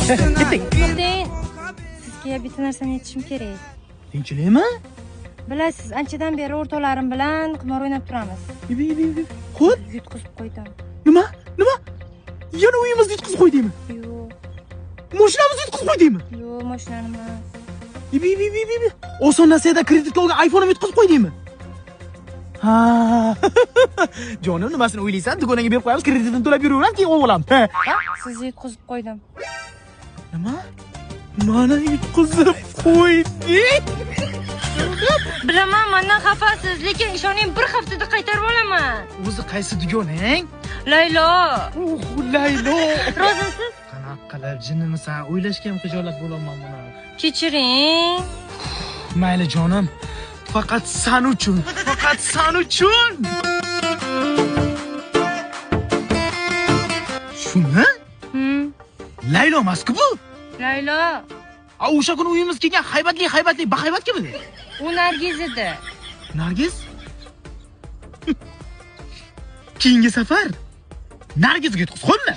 Ketdik. To'xtang. Sizga bitta narsani aytishim kerak. Tinchlikmi? Bilasiz, anchadan beri o'rtoqlarim bilan qimor o'ynab turamiz. Xo'p, Yutqizib qo'ydim. nima? Yana uyimizni yutqizib qo'ydingmi? Yo'q, Mashinamizni yutqizib qo'ydingmi? yo'q, mashinani emas. Oson narsadan kreditga olgan iPhone'imni yutqizib qo'ydingmi? Ha. Jonim, nimasini o'ylaysan? Dugonaga berib qo'yamiz, kreditini to'lab yuraveramiz, keyin olib olamiz. Sizni yutqizib qo'ydim. Nima? Mana yutqizib qo'yding? Bilaman, mendan xafasiz, lekin ishoning bir haftada qaytarib olaman. O'zi qaysi dugonang? Laylo. Laylo. Rozimisiz? Qanaqa qilib jinnimisan? O'ylashga ham xijolat bo'laman buni. Kechiring. Mayli jonim. Faqat sen uchun. Shuni? Laylo emas-ku bu? Laylo. O'sha kuni uyimizga kelgan haybatli, bahaybat kim edi? U Nargiz edi. Nargiz? Keyingi safar Nargizga yutqizib qo'yma.